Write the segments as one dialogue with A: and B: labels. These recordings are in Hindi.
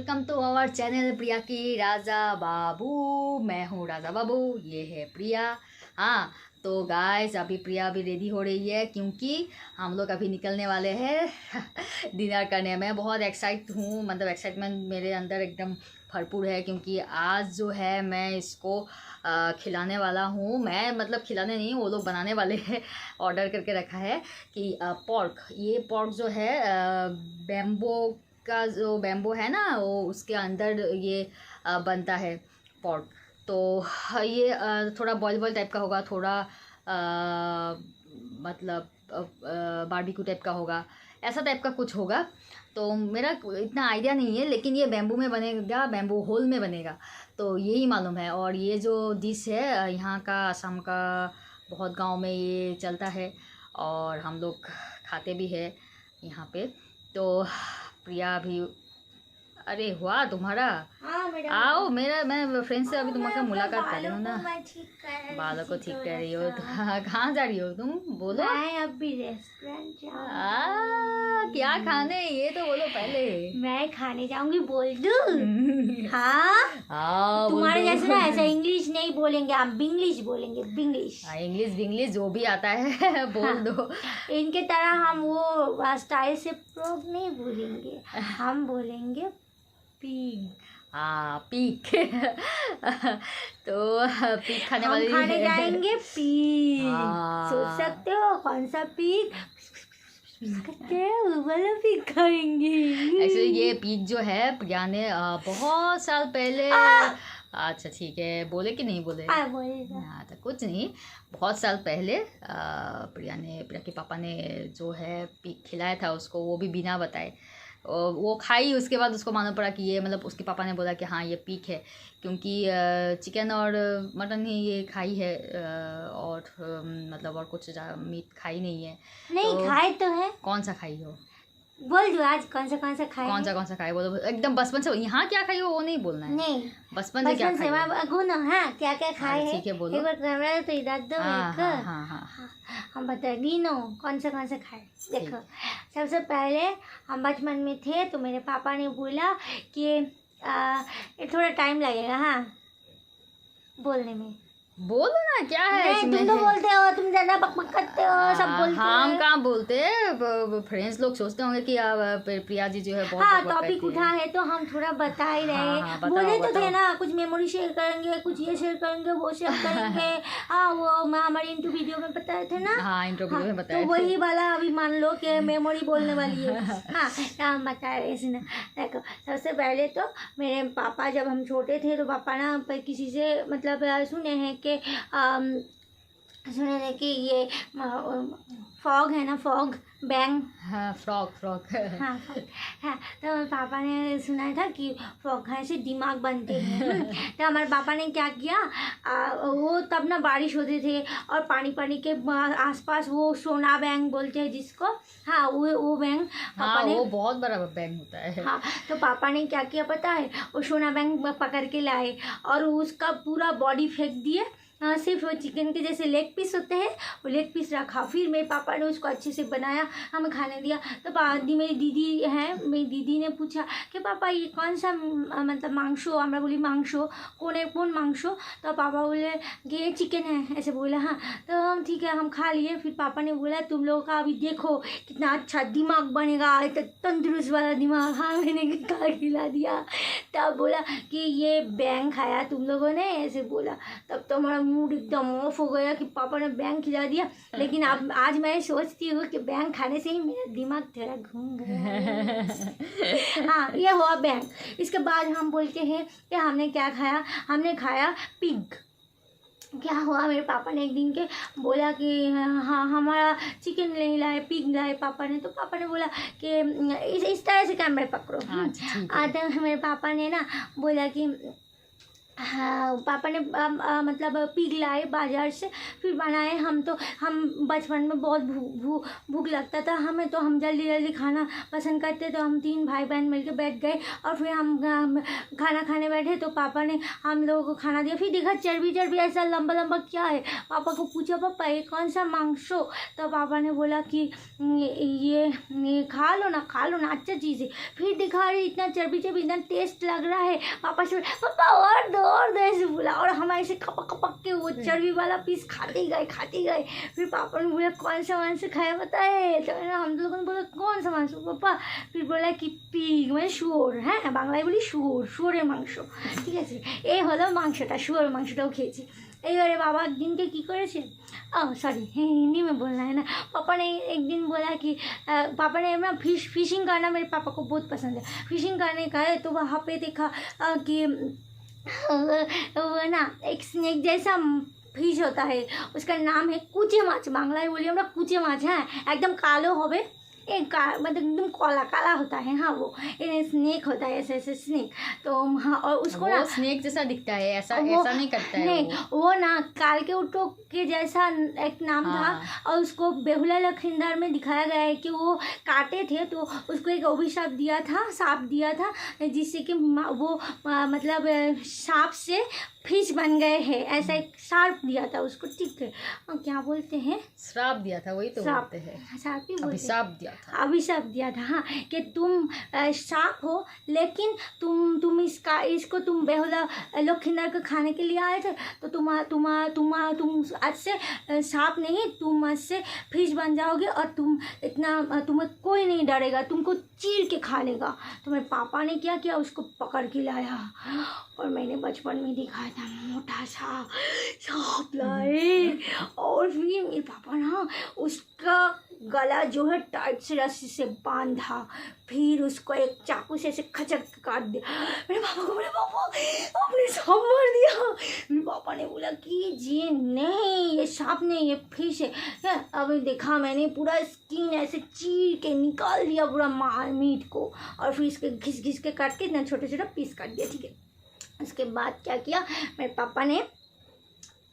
A: वेलकम टू आवर चैनल प्रिया की राजा बाबू। मैं हूँ राजा बाबू, ये है प्रिया। हाँ तो गाइस अभी प्रिया अभी रेडी हो रही है क्योंकि हम लोग अभी निकलने वाले हैं डिनर करने। मैं बहुत एक्साइट हूँ, मतलब एक्साइटमेंट मेरे अंदर एकदम भरपूर है क्योंकि आज जो है मैं इसको खिलाने वाला हूँ। मैं मतलब खिलाने नहीं, वो लोग बनाने वाले हैं। ऑर्डर करके रखा है कि पोर्क, ये पोर्क जो है बैम्बो का जो बैम्बो है ना, वो उसके अंदर ये बनता है पोर्क। तो ये थोड़ा बॉयल टाइप का होगा, थोड़ा मतलब बारबेक्यू टाइप का होगा, ऐसा टाइप का कुछ होगा। तो मेरा इतना आइडिया नहीं है, लेकिन ये बैम्बू में बनेगा, बैम्बू होल में बनेगा, तो यही मालूम है। और ये जो डिश है यहाँ का, असम का बहुत गांव में ये चलता है और हम लोग खाते भी है यहाँ पे। तो प्रिया भी, अरे हुआ तुम्हारा?
B: हाँ,
A: आओ मेरा, मैं फ्रेंड से अभी तुम्हारा मुलाकात कर रही हूँ ना। बालों को ठीक कर रही हो? कहाँ जा रही हो तुम? बोलो।
B: मैं अभी रेस्टोरेंट जाऊंगी।
A: क्या खाने, ये तो बोलो पहले।
B: मैं खाने जाऊंगी, बोल दूँ? हाँ तुम्हारे जैसे ना ऐसा इंग्लिश नहीं बोलेंगे, हम बिंग्लिश बोलेंगे, बिंग्लिश।
A: इंग्लिश जो भी आता है बोल दो।
B: इनके तरह हम वो स्टाइल से प्रोग नहीं बोलेंगे, हम बोलेंगे पीक।
A: पीक। तो पीक खाने वाले
B: खाने जाएंगे पीक। सोच सकते हो कौन सा पीक? वाला पीक खाएंगे।
A: एक्चुअली ये पीक जो है प्रिया ने बहुत साल पहले, अच्छा ठीक है, बोले कि नहीं बोले? हाँ तो कुछ नहीं, बहुत साल पहले प्रिया के पापा ने जो है पीक खिलाया था उसको, वो भी बिना बताए। वो खाई, उसके बाद उसको मालूम पड़ा कि ये, मतलब उसके पापा ने बोला कि हाँ ये पीक है, क्योंकि चिकन और मटन ही ये खाई है, और मतलब और कुछ मीट खाई नहीं है।
B: नहीं तो खाए तो है। कौन सा खाई हो? बोल दो आज कौन सा खाए?
A: कौन सा खाए बोलो एकदम बचपन से। यहाँ क्या खाई हो वो नहीं बोलना है।
B: नहीं,
A: बचपन से क्या खाई
B: हो? हाँ क्या क्या खाए हैं?
A: ठीक है बोलो।
B: एक बार कैमरा तो इधर दो।
A: हाँ
B: हम बता गिनो कौन सा खाए। देखो सबसे पहले हम बचपन में थे तो मेरे पापा ने बोला कि ये थोड़ा टाइम लगेगा हाँ बोलने में।
A: बोलो ना, क्या है
B: नहीं, तुम तो बोलते हो, तुम ज्यादा बकबक करते हो, सब बोलते हो।
A: हम कहाँ बोलते हैं, फ्रेंड्स लोग सोचते होंगे कि प्रिया जी जो है बहुत
B: हाँ टॉपिक उठा है तो हम थोड़ा बता ही रहे। बोले तो थे ना कुछ मेमोरी शेयर करेंगे, कुछ ये शेयर करेंगे, वो शेयर करेंगे। हाँ वो हमारे इंटरव्यू वीडियो में बताए थे ना।
A: हाँ इंटरव्यू वीडियो में बताए
B: तो वही वाला अभी मान लो कि मेमोरी बोलने वाली है। हाँ हम बता रहे इसने। देखो सबसे पहले तो मेरे पापा जब हम छोटे थे तो पापा ना किसी से मतलब सुने हैं कि कि ये फॉग है ना, फॉग बैंग।
A: हाँ फ्रॉक।
B: हाँ तो पापा ने सुना था कि फॉग खाने से दिमाग बनते हैं। तो हमारे पापा ने क्या किया, वो तब ना बारिश होते थे और पानी के आसपास वो सोना बैंग बोलते हैं जिसको, हाँ वो बैंग पापा ने,
A: वो बहुत बड़ा बैंग होता है।
B: हाँ तो पापा ने क्या किया पता है, वो सोना बैंग पकड़ के लाए और उसका पूरा बॉडी फेंक दिए। हाँ सिर्फ वो चिकन के जैसे लेग पीस होते हैं वो लेग पीस रखा। फिर मेरे पापा ने उसको अच्छे से बनाया, हमें खाने दिया। तो मेरी दीदी है, मेरी दीदी ने पूछा कि पापा ये कौन सा मतलब मांसो? हमरा बोली मांसो कौन मांसो? तो पापा बोले कि ये चिकन है, ऐसे बोला। हाँ तो हम ठीक है हम खा लिए। फिर पापा ने बोला तुम लोगों का अभी देखो कितना अच्छा दिमाग बनेगा, तंदुरुस्त वाला दिमाग। हाँ मैंने खिला दिया। तब बोला कि ये बैंग खाया तुम लोगों ने, ऐसे बोला। तब तो हमारा मूड एकदम ऑफ हो गया कि पापा ने बैंग खिला दिया। लेकिन अब आज मैं सोचती हूँ कि बैंग खाने से ही मेरा दिमाग थोड़ा घूम गया। हाँ ये हुआ बैंग। इसके बाद हम बोलते हैं कि हमने क्या खाया, हमने खाया पिग। क्या हुआ, मेरे पापा ने एक दिन के बोला कि हाँ हमारा चिकन नहीं लाए, पिग लाए पापा ने। तो पापा ने बोला कि इस तरह से कैमरे पकड़ो। तो मेरे पापा ने ना बोला कि हाँ पापा ने मतलब पिग लाए बाजार से, फिर बनाए। हम बचपन में बहुत भूख लगता था हमें, तो हम जल्दी जल्दी खाना पसंद करते, तो हम 3 भाई बहन मिलके बैठ गए और फिर हम खाना खाने बैठे, तो पापा ने हम लोगों को खाना दिया। फिर देखा चर्बी ऐसा लंबा लंबा क्या है। पापा को पूछा पापा ये कौन सा मांस हो, तो पापा ने बोला कि ये खा लो ना अच्छा चीज़ है। फिर दिखा रही इतना चर्बी इतना टेस्ट लग रहा है। पापा से पापा और दो ऐसे बोला, और हम ऐसे कपक के वो चर्बी वाला पीस खाते गए। फिर पापा ने बोला कौन सा मांस खाया बताए, तो हम लोगों ने बोला कौन सा मांस पापा, फिर बोला कि पिग মানে শুয়োর, হ্যাঁ বাংলায় বলি শুয়োরের মাংস, ঠিক আছে। এই হলো মাংসটা, শুয়োরের মাংসটাও খেয়েছি। এইবারে बाबा দিনকে কী করেছে, सॉरी हिंदी में बोलना है ना। पापा ने एक दिन बोला कि पापा ने ना फिशिंग करना मेरे पापा को बहुत पसंद है, फिशिंग करने का है। तो वहाँ पे देखा कि वो ना एक स्नेक जैसा फिश होता है, उसका नाम है कुचे माछ, बांग्लाয় बोली আমরা कुचे माछ। হ্যাঁ एकदम कालो হবে, एक मतलब एकदम काला होता है। हाँ वो स्नेक होता है, ऐसे स्नेक। तो हाँ, और उसको ना
A: स्नेक जैसा दिखता है, ऐसा नहीं करता है
B: नहीं वो ना काल के उठो के जैसा एक नाम था। और उसको बेहुला लखींदर में दिखाया गया है कि वो काटे थे, तो उसको एक अभिशाप दिया था, साप दिया था, जिससे कि वो मतलब सांप से फिश बन गए हैं, ऐसा एक श्राप दिया था उसको, ठीक है। क्या बोलते हैं,
A: श्राप दिया था, वही तो बोलते हैं,
B: श्राप ही बोलते,
A: अभिशाप दिया था।
B: हाँ कि तुम सांप हो, लेकिन तुम इसको तुम बेहुला लखींदर को खाने के लिए आए थे, तो तुम आज से सांप नहीं, तुम आज से फिश बन जाओगे, और तुम्हें कोई नहीं डरेगा, तुमको चीर के खा लेगा। तो मेरे पापा ने क्या किया, उसको पकड़ के लाया, और मैंने बचपन में दिखाया था मोटा सा सांप लाए, और फिर मेरे पापा ना उसका गला जो है टाइट से रस्सी से बांधा, फिर उसको एक चाकू से ऐसे खचक काट दिया। मेरे पापा को बोला पापा आपने सांप मार दिया। मेरे पापा ने बोला कि जी नहीं ये सांप नहीं, ये फिश है। अब देखा मैंने पूरा स्किन ऐसे चीर के निकाल दिया पूरा मीट को, और फिर इसके घिस के काट के इतना छोटा पीस काट दिया, ठीक है। उसके बाद क्या किया, मेरे पापा ने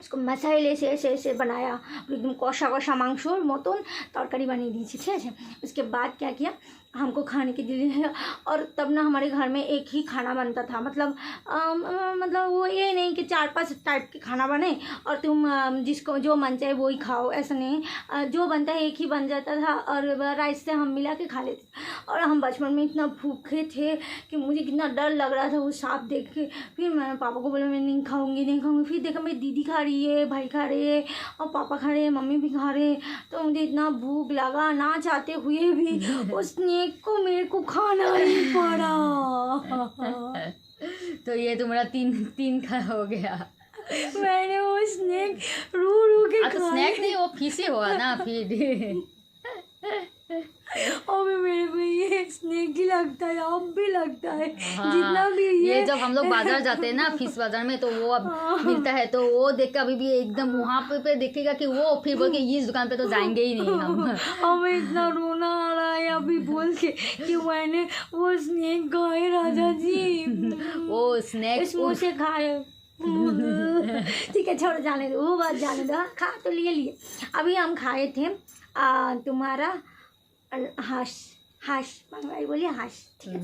B: उसको मसाले से ऐसे बनाया, एकदम कषा मांसर मतन तरकारी बनिए दिए, ठीक है। उसके बाद क्या किया, हमको खाने के लिए, और तब ना हमारे घर में एक ही खाना बनता था, मतलब वो ये नहीं कि 4-5 टाइप के खाना बने और तुम जिसको जो मन चाहे वो ही खाओ, ऐसा नहीं, जो बनता है एक ही बन जाता था, और राइस से हम मिला के खा लेते। और हम बचपन में इतना भूखे थे कि मुझे कितना डर लग रहा था वो सांप देख के। फिर मैं पापा को बोला मैं नहीं खाऊंगी। फिर देखा मेरी दीदी खा रही है, भाई खा रहे है, और पापा खा रहे हैं, मम्मी भी खा रहे हैं, तो मुझे इतना भूख लगा, ना चाहते हुए भी उसने को मेरे को खाना ही पड़ा।
A: तो ये तुम्हारा तीन का हो गया।
B: मैंने वो स्नेक रू के
A: खाया। स्नेक नहीं, वो फिश हुआ ना फिर।
B: और मेरे को ये स्नेक ही लगता है, अब भी लगता है।
A: हाँ,
B: जितना भी
A: ये जब हम लोग बाजार जाते हैं ना, फिश बाजार में, तो वो अब मिलता है, तो वो देख के अभी भी एकदम वहाँ पे देखेगा कि वो, फिर बोल के इस दुकान पे तो जाएंगे ही नहीं हम।
B: हमें इतना रोना आ रहा है अभी बोल के कि मैंने वो स्नेक खाए राजा जी। वो स्नेक मुँह से खाए। ठीक है छोड़ो, जाने दो वो बात, जाने दो। खा तो लिए अभी हम खाए थे तुम्हारा हाश, बांग्लाई बोलिए हाश, ठीक है,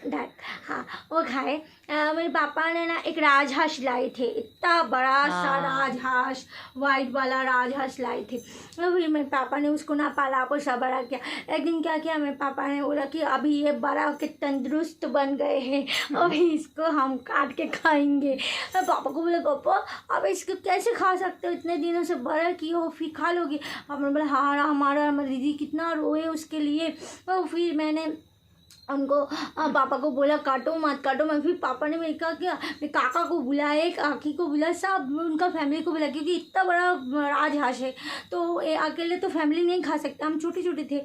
B: डक। हाँ वो खाए। मेरे पापा ने ना एक राजहांस लाए थे, इतना बड़ा सा राजहांस, वाइट वाला राजहांस लाए थे। फिर मेरे पापा ने उसको ना पाला पोसा बड़ा किया। एक दिन क्या किया, मेरे पापा ने बोला कि अभी ये बड़ा के तंदुरुस्त बन गए हैं, अभी इसको हम काट के खाएंगे। मैं पापा को बोला पापा अब इसको कैसे खा सकते हो, इतने दिनों से बड़ा किए हो, फिर खा लोगे। पापा ने बोला हाँ हमारी दीदी कितना रोए उसके लिए। तो फिर मैंने उनको पापा को बोला काटो मत। फिर पापा ने मेरे क्या किया, मेरे काका को बुलाए, काकी को बुलाया, सब उनका फैमिली को बुला, क्योंकि इतना बड़ा राजहांस है तो अकेले तो फैमिली नहीं खा सकते, हम छोटे थे।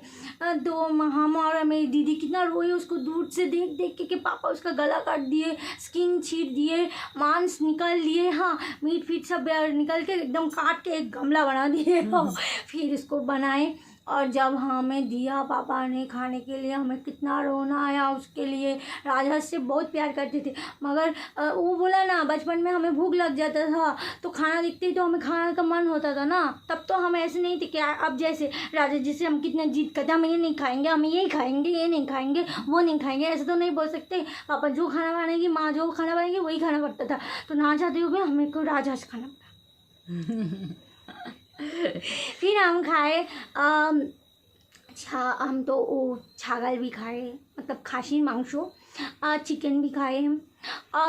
B: तो हम और मेरी दीदी कितना रोए उसको दूर से देख के कि पापा उसका गला काट दिए, स्किन छीट दिए, मांस निकाल लिए, हाँ मीट सब निकल के एकदम काट के एक गमला बना दिए। फिर इसको बनाए, और जब हमें दिया पापा ने खाने के लिए, हमें कितना रोना आया उसके लिए। राजहंस से बहुत प्यार करते थे, मगर वो बोला ना, बचपन में हमें भूख लग जाता था तो खाना दिखते ही तो हमें खाने का मन होता था ना। तब तो हम ऐसे नहीं थे कि अब जैसे राजा जैसे हम कितना जिद करते, हम ये नहीं खाएंगे, हम ये खाएंगे, ये नहीं खाएंगे, वो नहीं खाएंगे, ऐसे तो नहीं बोल सकते। पापा जो खाना बनाएगी, माँ जो खाना बनाएगी वही खाना पड़ता था। तो ना चाहते हुए हमें को राजहंस खाना पड़ा। फिर हम खाए हम तो वो छागल भी खाए, मतलब खासी मांस, चिकन भी खाए हम।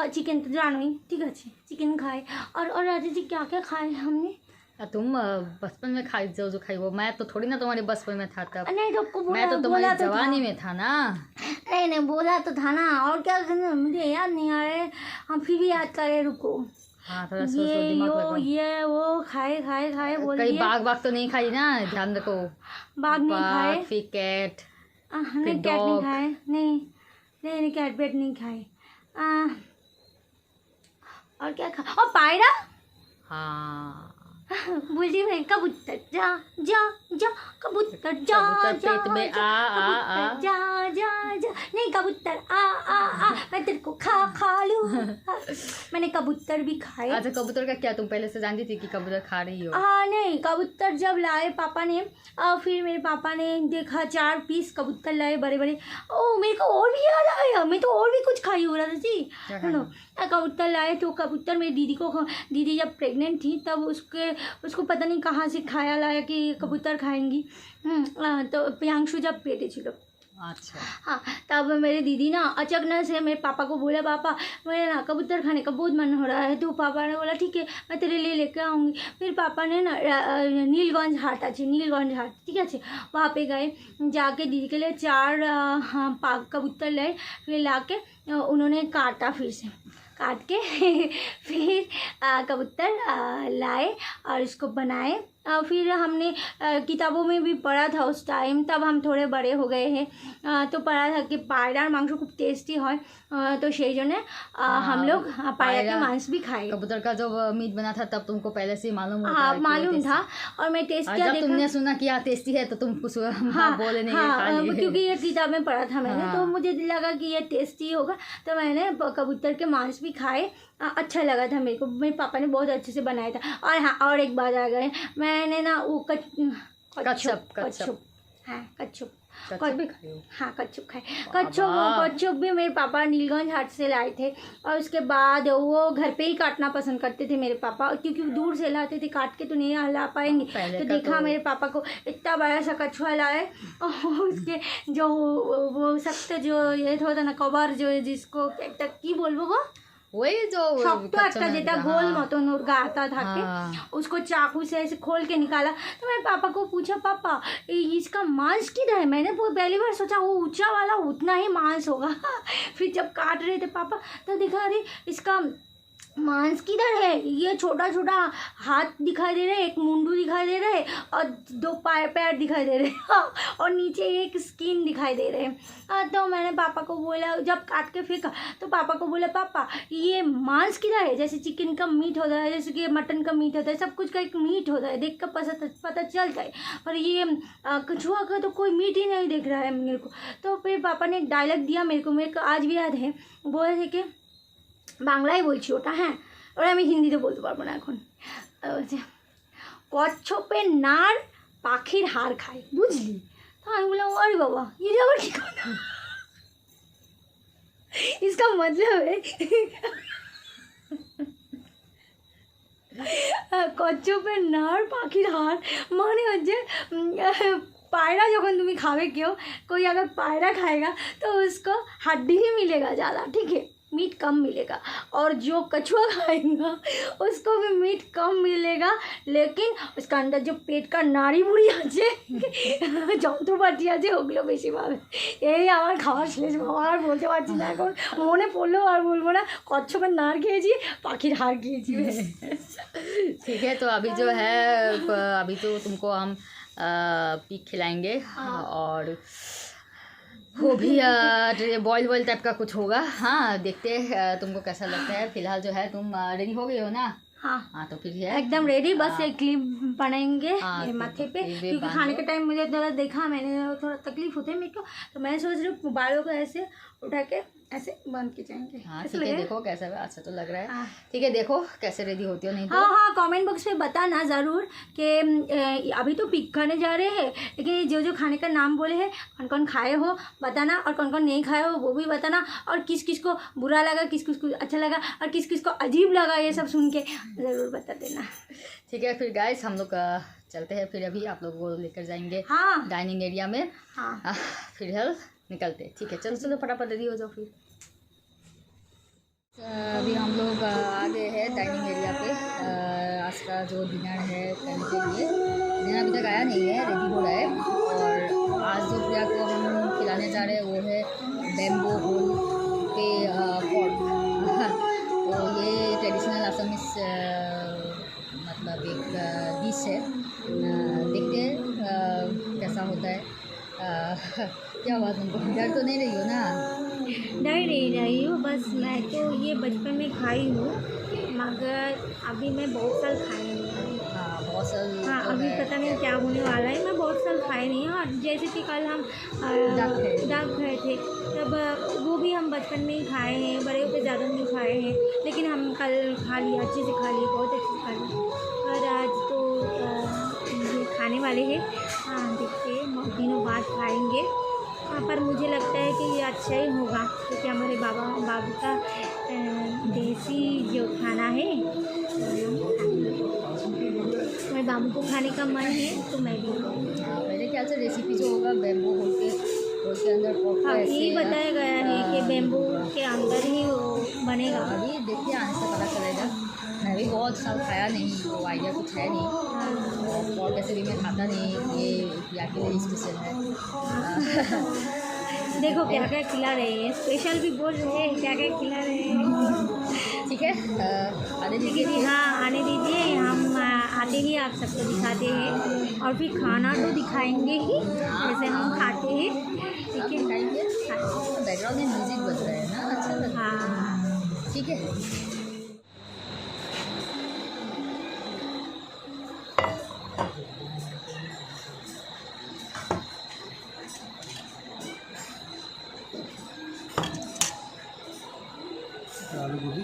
B: चिकन तो जानो ही, ठीक है, चिकन खाए। और राजा जी क्या क्या खाए हमने।
A: तुम बचपन में खाई जो खाई वो, मैं तो थोड़ी ना तुम्हारे बचपन में था तब।
B: नहीं तो आपको
A: मैं तो तुम्हारी
B: तो
A: जवानी में था ना।
B: नहीं बोला तो था ना। और क्या करना, मुझे याद नहीं आ रहे, हम फिर भी याद करें, रुको।
A: हाँ, थोड़ा सोच लो, दिमाग लगाओ।
B: ये वो खाए बोल
A: कहीं
B: दिए।
A: बाघ तो नहीं खाई ना, ध्यान रखो।
B: बाघ नहीं खाए,
A: फिर कैट,
B: नहीं कैट नहीं खाए, नहीं कैट बेट नहीं खाए। और क्या खा, और पायरा।
A: हाँ,
B: बोली भाई कबूतर जा जा जा, कबूतर जा जा
A: पेट में आ
B: जा जा जा, नहीं कबूतर आ मैं तेरे को खा लूं। मैंने कबूतर भी खाए।
A: अच्छा, कबूतर का क्या तुम पहले से जानती थी कि कबूतर खा रही हो?
B: हाँ नहीं, कबूतर जब लाए पापा ने, फिर मेरे पापा ने देखा 4 पीस कबूतर लाए बड़े बड़े। ओ मेरे को और भी याद आया, मैं तो और भी कुछ खाई हो रहा था जी। सुनो, कबूतर लाए तो कबूतर मेरी दीदी जब प्रेग्नेंट थी तब उसको पता नहीं कहाँ से खाया लाया कि कबूतर खाएंगी। तो प्रियांशु जब पेटे छिलो।
A: अच्छा।
B: हाँ, तब मेरी दीदी ना अचानक से मेरे पापा को बोला, पापा मेरे ना कबूतर खाने का बहुत मन हो रहा है। तो पापा ने बोला ठीक है, मैं तेरे लिए लेके आऊँगी। फिर पापा ने ना नीलगंज हाट ठीक है, वहाँ पे गए, जाके दीदी के लिए 4 कबूतर लाए। फिर ला के उन्होंने काटा, फिर से काट के फिर कबूतर लाए और इसको बनाए। फिर हमने किताबों में भी पढ़ा था उस टाइम, तब हम थोड़े बड़े हो गए हैं, तो पढ़ा था कि पायरार मांस खूब टेस्टी है। तो সেই জন্য हम लोग पायरा के मांस भी खाए।
A: कबूतर का जब मीट बना था तब तुमको पहले से मालूम होता है?
B: मालूम था, और मैं टेस्ट किया, देखा।
A: तुमने सुना कि टेस्टी है तो तुम कुछ बोले नहीं?
B: हाँ, क्योंकि ये किताब में पढ़ा था मैंने, तो मुझे लगा कि ये टेस्टी होगा, तो मैंने कबूतर के मांस भी खाए। अच्छा लगा था मेरे को, मेरे पापा ने बहुत अच्छे से बनाया था। और हाँ, और एक बात आ गए, मैंने ना वो कच्छप
A: भी खाई हो?
B: हाँ, कच्छप खाए। कच्छप भी मेरे पापा नीलगंज हाट से लाए थे। और उसके बाद वो घर पे ही काटना पसंद करते थे मेरे पापा, क्योंकि दूर से लाते थे, काट के तो नहीं ला पाएंगे। तो देखा मेरे पापा को इतना बड़ा सा कछुआ लाए, और उसके जो वो सख्त जो ये होता ना कवर, जो जिसको की बोलबो वो
A: वही जो
B: शक्तो একটা যেটা गोल मतन उर्गा आता था के, उसको चाकू से ऐसे खोल के निकाला। तो मैं पापा को पूछा, पापा इसका मांस किधर है? मैंने पहली बार सोचा वो ऊंचा वाला उतना ही मांस होगा। फिर जब काट रहे थे पापा तो दिखा, अरे इसका मांस किधर है? ये छोटा छोटा हाथ दिखाई दे रहे, एक मुंडू दिखाई दे रहे, और 2 पैर दिखाई दे रहे, और नीचे एक स्किन दिखाई दे रहे। तो मैंने पापा को बोला, जब काट के फेंका तो पापा को बोला, पापा ये मांस किधर है? जैसे चिकन का मीट होता है, जैसे कि मटन का मीट होता है, सब कुछ का एक मीट होता है, देख कर पता चलता है, पर ये कछुआ का तो कोई मीट ही नहीं दिख रहा है मेरे को। तो फिर पापा ने एक डायलॉग दिया मेरे को आज भी याद है, बोले थे कि বাংলায় বলছি ওটা, হ্যাঁ, ওরা আমি হিন্দিতে বলতে পারবো না এখন। কচ্ছপের নার পাখির হাড় খায়, বুঝলি? তো আমি বললাম, अरे बाबा ये আবার কি কথা? इसका मतलब है কচ্ছপের নার পাখির হাড় মানে হচ্ছে पायरा जब तुम्हें खावे क्यों, कोई अगर पायरा खाएगा तो उसको हड्डी ही मिलेगा ज़्यादा, ठीक है, मीट कम मिलेगा। और जो कछुआ खाएगा उसको भी मीट कम मिलेगा, लेकिन उसका अंदर जो पेट का नाड़ी बुड़ी আছে যন্ত্রপাতি আছে ওগুলো বেশি পাবে। এই আমার খাওয়ার শেষ বাবা, আর বলতে পারছি না, এখন মনে পড়লেও আর বলবো না। কচ্ছপের নাড় খেয়েছি, পাখির হাড় খেয়েছি।
A: ठीक है, तो अभी जो है अभी तो तुमको हम पीक खिलाएंगे, और वो भी बॉयल टाइप का कुछ होगा। हाँ, देखते हैं तुमको कैसा लगता है। फिलहाल जो है तुम रेडी हो गई हो ना?
B: हाँ
A: हाँ तो फिर है
B: एकदम रेडी। बस
A: हाँ।
B: एक क्लिप बनाएंगे
A: हाँ,
B: ये माथे पे,
A: ये
B: क्योंकि खाने के टाइम मुझे थोड़ा देखा मैंने, थोड़ा तकलीफ होती है मेरे को, तो मैं सोच रही हूँ बालों को ऐसे उठा के ऐसे बांध के जाएंगे।
A: हाँ
B: ऐसा
A: ठीक है,
B: लग रहा
A: देखो कैसा है, अच्छा तो लग रहा है।
B: हाँ।
A: ठीक है, देखो कैसे रेडी होती हो, नहीं तो
B: हाँ हाँ कमेंट बॉक्स में बताना ज़रूर कि अभी तो पिक खाने जा रहे हैं, लेकिन जो जो खाने का नाम बोले हैं कौन कौन खाए हो बताना, और कौन कौन नहीं खाए हो वो भी बताना, और किस किस को बुरा लगा, किस किस को अच्छा लगा, और किस किस को अजीब लगा, ये सब सुन के ज़रूर बता देना।
A: ठीक है फिर गाइस, हम लोग चलते हैं, फिर अभी आप लोगों को लेकर जाएंगे
B: हाँ
A: डाइनिंग एरिया में।
B: हाँ
A: फिर निकलते। ठीक है, चलो चलो फटाफट रेडी हो जाओ फिर। अभी हम लोग आ गए हैं डाइनिंग एरिया पे। आज का जो डिनर है करने के लिए, डिनर अभी तक आया नहीं है, रेडी हो रहा है। और आज जो प्रिया को हम खिलाने जा रहे हैं वो है बेम्बो होल पे पॉट। तो ये ट्रेडिशनल असमीज मतलब एक डिश है। देखते हैं कैसा होता है। क्या हुआ तुमको, डर तो नहीं रही हो ना?
B: डर नहीं रही हूँ, बस मैं तो ये बचपन में खाई हूँ, मगर अभी मैं बहुत साल खाई नहीं हूँ।
A: हाँ बहुत साल।
B: हाँ
A: तो
B: अभी
A: है।
B: पता नहीं क्या होने वाला है, मैं बहुत साल खाई नहीं हूँ। और जैसे कि कल हम डाक गए थे, तब वो भी हम बचपन में ही खाए हैं, बड़े होकर ज़्यादा नहीं खाए हैं, लेकिन हम कल खा लिया, अच्छे से खा लिए, बहुत अच्छे से खा लिए। और आज तो ये खाने वाले हैं। हाँ देखते हैं, दिनों बाद खाएंगे। पर मुझे लगता है कि ये अच्छा ही होगा, क्योंकि हमारे बाबू का देसी जो खाना है, मेरे बाबू को खाने का मन है तो मैं भी।
A: मेरे ख्याल से रेसिपी जो होगा बेम्बो होल के अंदर पॉट
B: हाँ यही बताया गया है कि बेम्बू के अंदर ही वो बनेगा।
A: अभी देखिए आने से पता चलेगा। मैं भी बहुत साल खाया नहीं, तो आइडिया कुछ है नहीं। और वैसे भी मैं खाता नहीं, ये प्रिया के लिए स्पेशल है।
B: देखो क्या क्या खिला रहे हैं, स्पेशल भी बोल रहे हैं, क्या क्या खिला रहे हैं।
A: ठीक है, आने दीजिए।
B: हाँ आने दीजिए, हम आते ही आप सबको दिखाते हैं, और फिर खाना तो दिखाएंगे ही जैसे हम खाते हैं। ठीक है,
A: दिखाएंगे। बैकग्राउंड में म्यूजिक बज रहा है ना, अच्छा लग रहा है।
B: हाँ
A: ठीक है।
C: आलू गोभी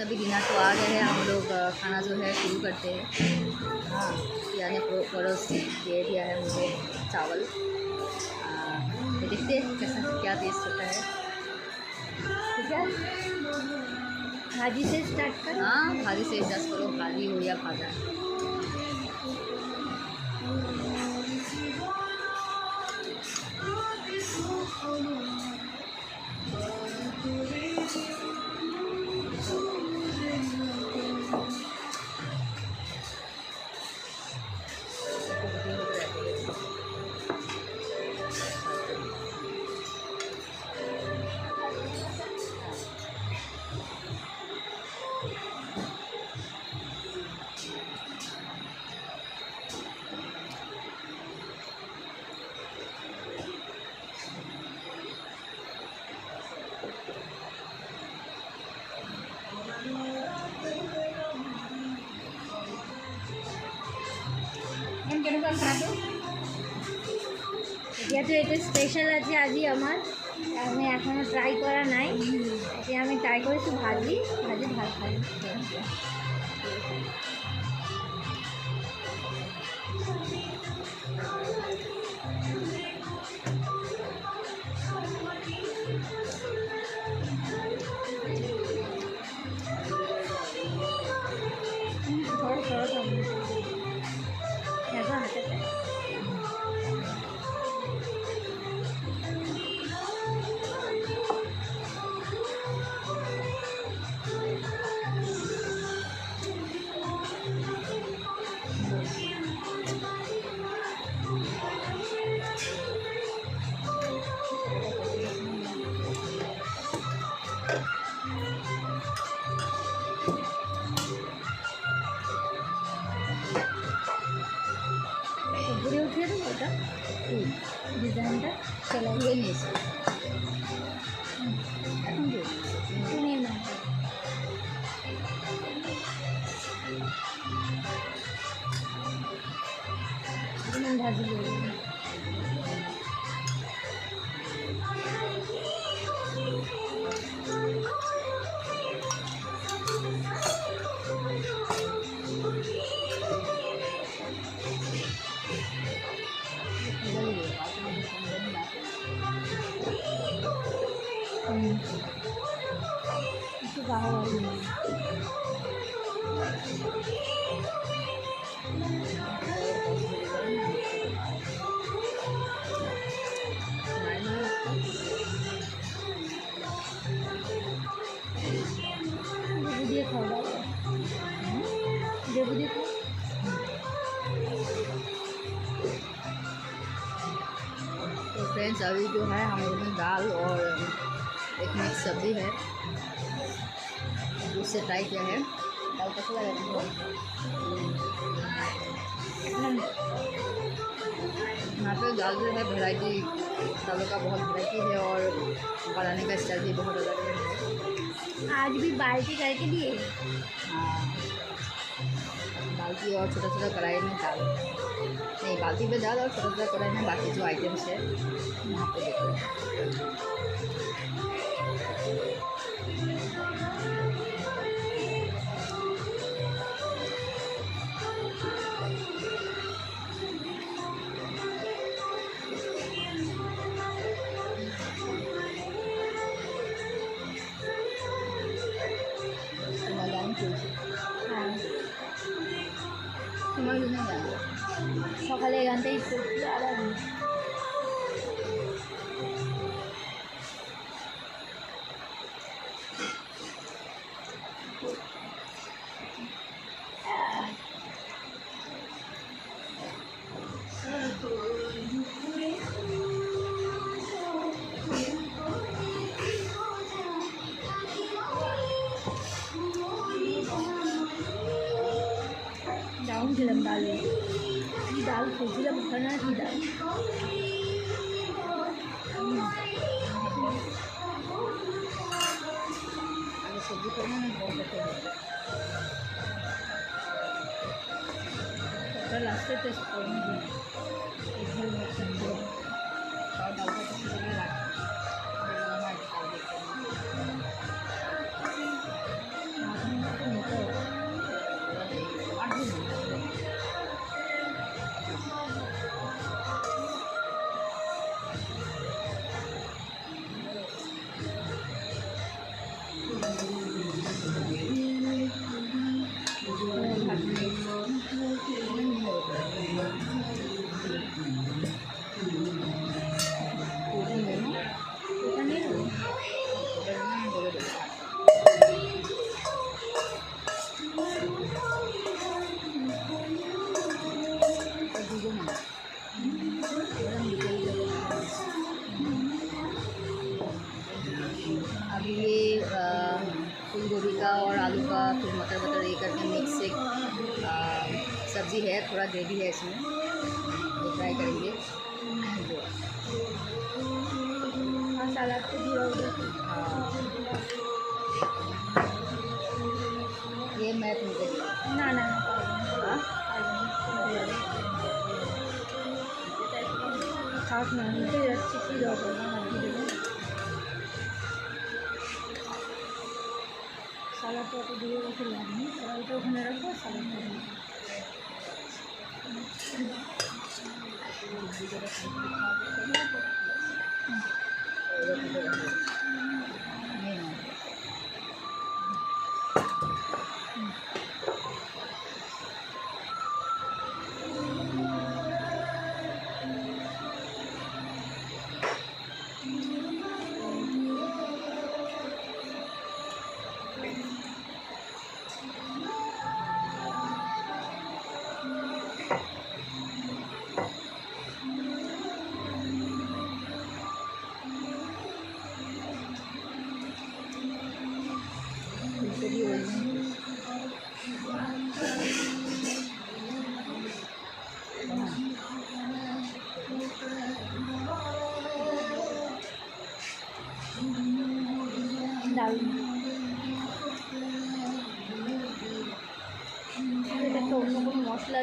A: अभी डिनर तो आ गए हैं, हम लोग खाना जो है शुरू करते हैं। हाँ, यानी पड़ोस दे दिया है मुझे चावल। तो देखते हैं कैसा क्या टेस्ट होता है। ठीक है,
B: भाजी से स्टार्ट कर।
A: हाँ भाजी से एडजस्ट करो, भाजी हो या भाजा।
B: যেহেতু এটা স্পেশাল আছে আজই আমার, আমি এখনও ট্রাই করা নাই, এটা আমি ট্রাই করেছি ভাজি ভাত খাই। উপরে উঠিয়ে দেবো ওটা ডিজাইনটা সেলাই হয়ে নিয়েছে, এখন শুনে না ভাজি একটু গাঢ় দিয়ে খাওয়া দেবু দিয়ে খাও।
A: तो फ्रेंड्स अभी जो है हम लोग ने दाल और एक मिक्स सब्ज़ी है उससे ट्राई किया है। दाल कैसा लगा तुमको? यहाँ पे दाल जो है वैरायटी, दालों का बहुत वैरायटी है और बनाने का स्टाइल भी बहुत अलग है।
B: आज भी बाल्टी करके दिए,
A: हाँ, बाल्टी और छोटा छोटा कढ़ाई में दाल, नहीं बाल्टी में दाल और छोटा छोटा कढ़ाई में बाकी जो आइटम्स है यहाँ पे देखो। তোমার জন্য জানবো
B: সকালে এখানটাই করছি আর দারুণ খেলাম ডাল, কী ডাল খেয়েছিলাম ওখানে, আর কী ডাল
A: अगर सब्जी करना है बहुत अच्छा है।
B: ওটা লাস্টে টেস্ট করুন
A: और दाल का कुछ लगे अभी ये फूल गोभी का और आलू का फिर मटर वटर ये करके मिक्स एक सब्ज़ी है, थोड़ा ग्रेवी है इसमें, तो ट्राई करेंगे।
B: सलाद तो दिया होगा।
A: ये मैं तुमको
B: ना ना
A: हाँ
B: চিকি দাও সালাদটা তো দিয়ে রেখে লাভ নেই, কড়াইটা ওখানে রাখবো, সালাদটা দারুণ। এটা একটা অন্য কোনো মশলা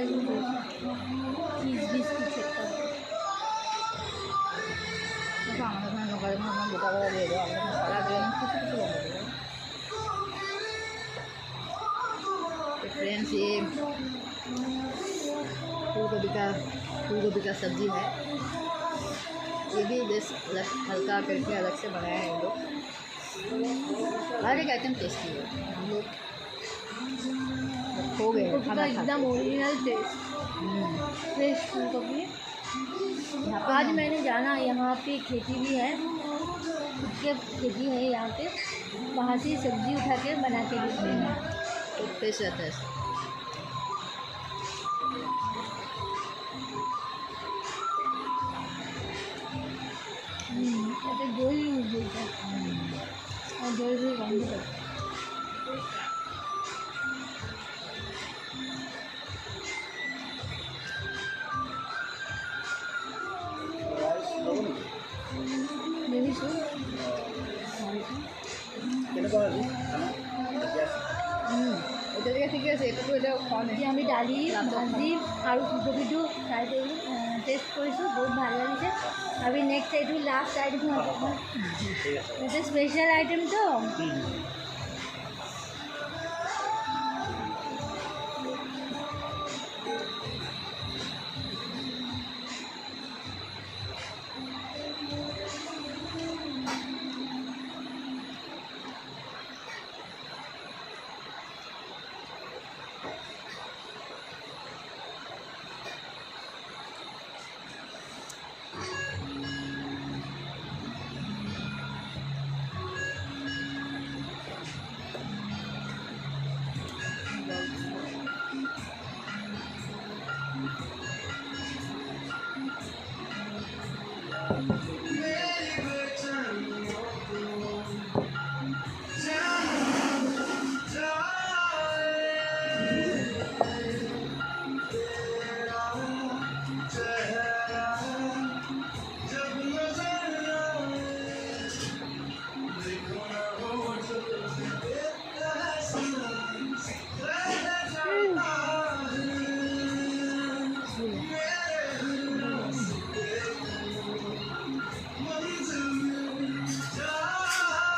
B: চিজ বিস্কুট একটা
A: আমাদের ওখানে লঙ্কা দেবো, আমার গোটা গোটা দিয়ে দেবো, আমাদের মশলা দিয়ে কিছু কিছু লঙ্কা देगा। तो फ्रेंड्स ये फूलगोभी का सब्जी है, ये भी बस हल्का करके अलग से बनाया है हम लोग। हर एक आइटम टेस्टी है, हम लोग हो गए हैं खाना
B: एकदम ओरिजिनल टेस्ट फ्रेश फूलगोभी। आज मैंने जाना, यहाँ पे खेती भी है, उसके खेती है यहाँ पे, वहाँ से सब्जी उठा के बना के देते हैं,
A: तो फ्रेश रहता है।
B: এটা দই ইউজ হয়েছে আর দই দই গন্ধ করছে। দেখিছো
A: এটা থেকে ঠিকে আছে, এইটো এটা খোৱা নাই।
B: আমি দালি ভাজি আৰু ফুলকবিটো ফ্ৰাই কৰি টেষ্ট কৰিছোঁ, বহুত ভাল লাগিছে। আমি নেক্সট এইটো লাষ্ট আইটেম হ'ব, এটা স্পেচিয়েল আইটেমটো।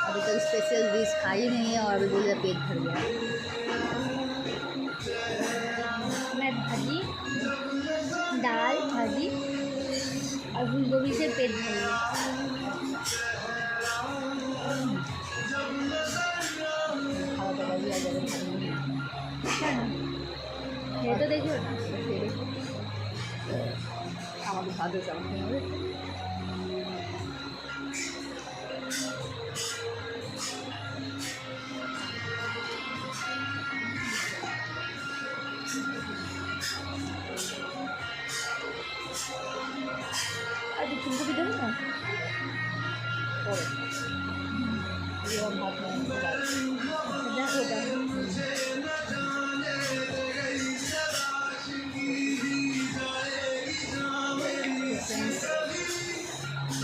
A: अभी तक स्पेशल डिश खाई नहीं है और अभी बोले पेट भर गया।
B: मैं भाजी, दाल भाजी और फूलगोभी से पेट भर गया।
A: खावा तो भी आ जाएगा।
B: अच्छा ना, ये तो देखिए
A: আমাকে ভালো চালাতে হবে।
B: अभी फूलगोभी देंगे ना
A: পরে এরকম ভাত
B: देखो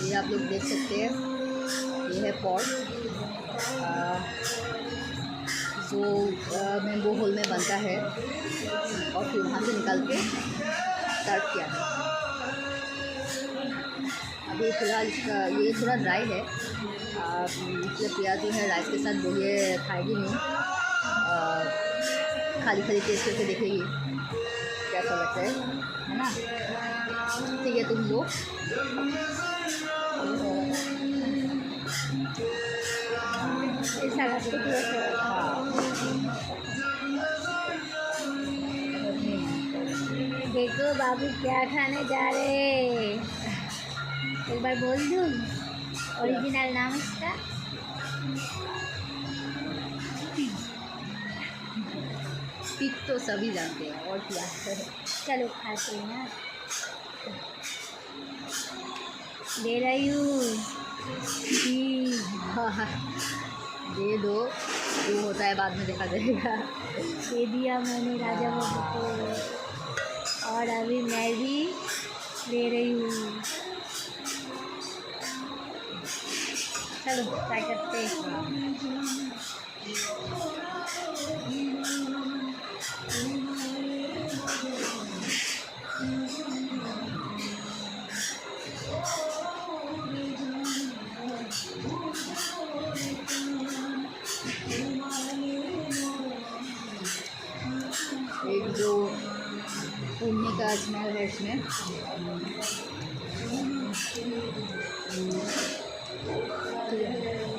A: ये आप लोग देख सकते हैं, ये है पॉट जो मैंगो होल में बनता है और फिर वहाँ से निकाल के सर्व किया है। अभी फ़िलहाल इसका ये थोड़ा ड्राई है, इसलिए प्रिया जो है राइस के साथ वो ये खाएगी नहीं, खाली खाली टेस्ट करके देखेगी कैसा लगता है ना। ठीक है, तुम लो।
B: ऐसा लगता है। देखो बाबू क्या खाने जा रहे, एक बार बोल दूँ ओरिजिनल नाम इसका।
A: पिक तो सभी जानते हैं, और क्या है।
B: चलो खाते हैं ना, दे रही हूँ।
A: दे दो, जो होता है बाद में देखा जाएगा।
B: दे दिया मैंने राजा बाबू को, और अभी मैं भी ले रही हूँ। चलो ट्राई करते हैं।
A: एक जो भूनने का स्मेल है इसमें,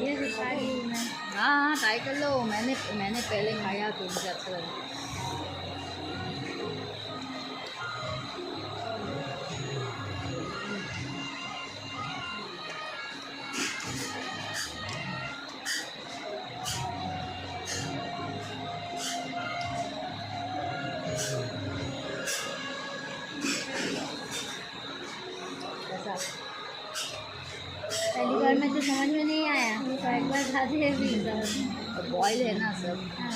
B: ये खाई मैं।
A: हाँ ट्राई कर लो। मैंने पहले खाया तो मुझे अच्छा लगा।
B: पहली बार में तो समझ में नहीं आया, तो एक बार खाते हैं भी
A: बॉयल है ना सब।
B: हाँ।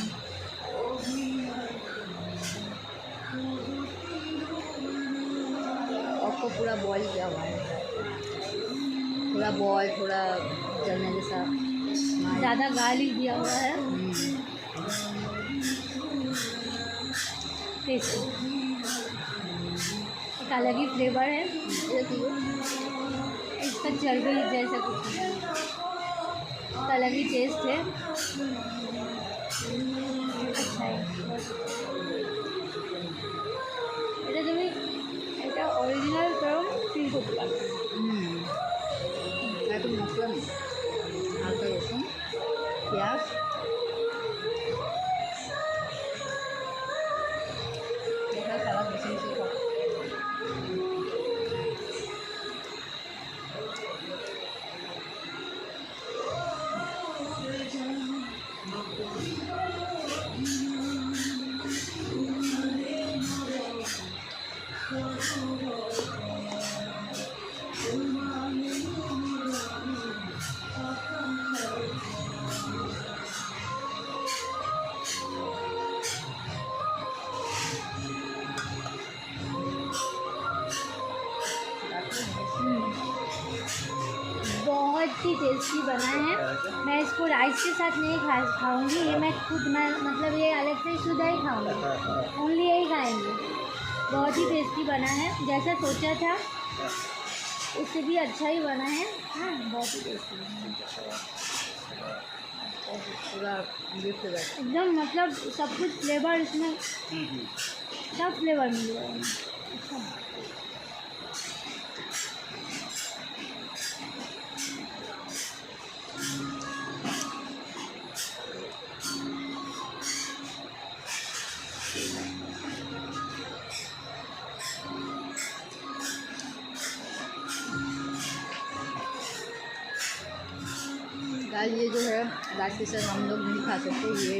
A: आपको पूरा बॉयल किया हुआ है, थोड़ा बॉयल थोड़ा जलने जैसा,
B: ज़्यादा गाली दिया हुआ है। टेस्ट एक अलग ही फ्लेवर है इसका, चर्बी जैसा कुछ नहीं, इसका अलग ही टेस्ट है। अच्छा है এটা তুমি এটা অরিজিনাল কারণ ফিল করতে পারো।
A: একদম মশলা নেই, হালকা রসুন পেঁয়াজ, এটা সারা বেশি বেশি খাও।
B: बहुत ही टेस्टी बना है। मैं इसको राइस के साथ नहीं खाऊंगी, ये मैं खुद मतलब ये अलग से शुद्ध ही खाऊंगी, ओनली यही खाएंगे। बहुत ही टेस्टी बना है, जैसा सोचा था उससे भी अच्छा ही बना है। हाँ बहुत ही टेस्टी बना है,
A: पूरा
B: एकदम मतलब सब कुछ फ्लेवर इसमें, सब फ्लेवर मिल रहा है। अच्छा
A: गाइस ये जो है राइस के साथ हम लोग नहीं खा सकते, ये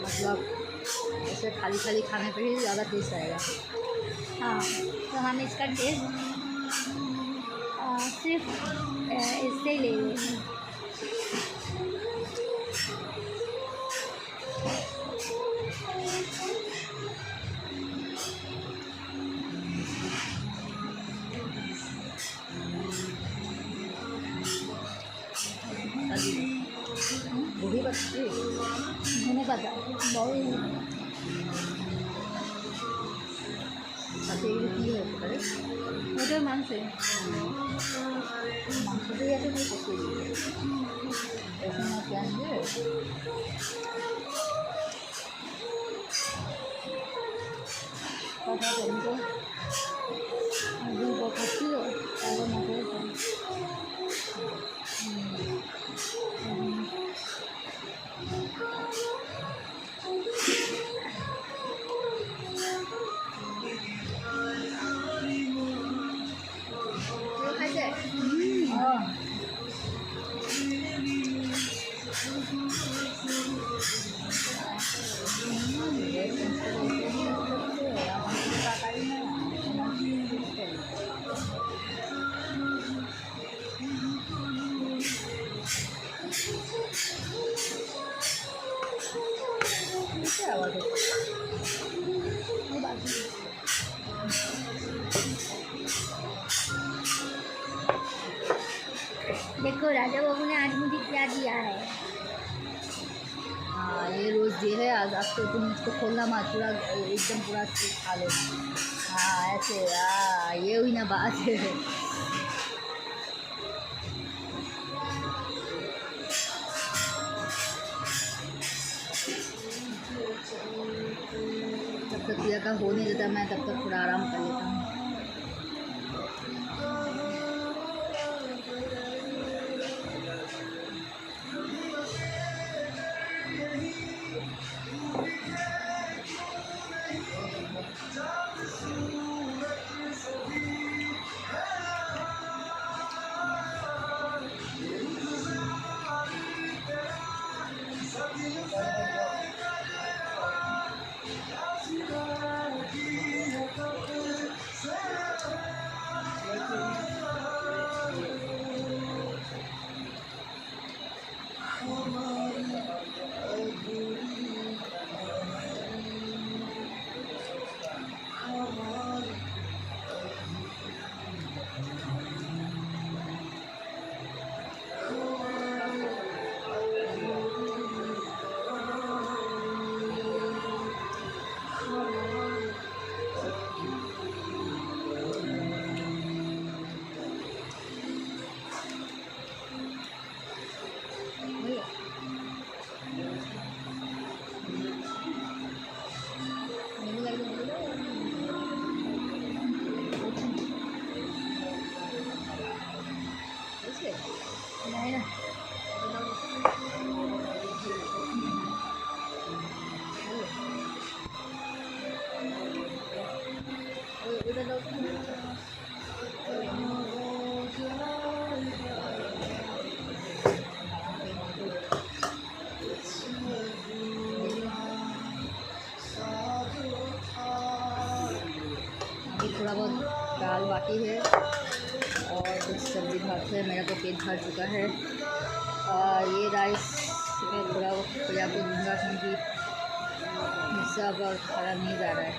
A: मतलब ऐसे खाली खाली खाने पे ही ज़्यादा टेस्ट आएगा।
B: हाँ तो हम इसका टेस्ट सिर्फ इससे ही ले लेंगे।
A: वही बच्चे
B: मैंने पता बहुत
A: আচ্ছা এগুলো কী হতে পারে?
B: ওটা মাংস
A: মাংস দিয়ে আছে কি কষিয়ে দিবে রসুন আর পেঁয়াজ দিয়ে কথা বলতো একদিন কথা ছিল তারপর মাথায় খাইছে आवाज़
B: देखो राजा बाबू ने आज मुझे क्या दिया है।
A: हाँ ये रोज़ ये है आज तो तुम इसको खोलना मत पूरा एकदम पूरा खा लेना। हाँ ऐसे हाँ ये हुई ना बात है। जब तक प्रिया का हो नहीं देता मैं तब तक थोड़ा आराम कर लेता हूँ। नहीं ना अभी थोड़ा बहुत दाल बाकी है और कुछ सब्जी भात है। मेरा तो पेट भर चुका है। ये राइस में थोड़ा प्रिया को दूँगा क्योंकि सब खराब नहीं जा रहा है।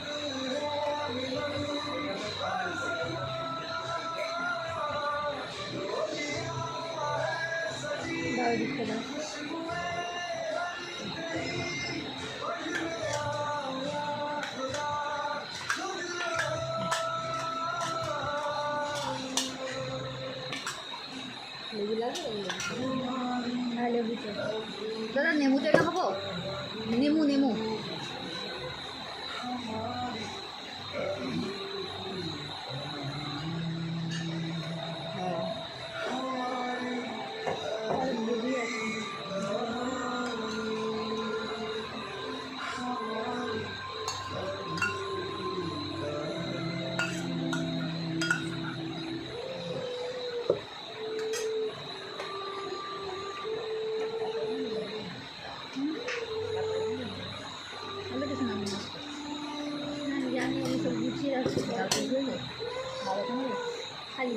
A: দাদা নেমু চাটা খাবো নেমু নেমু खाली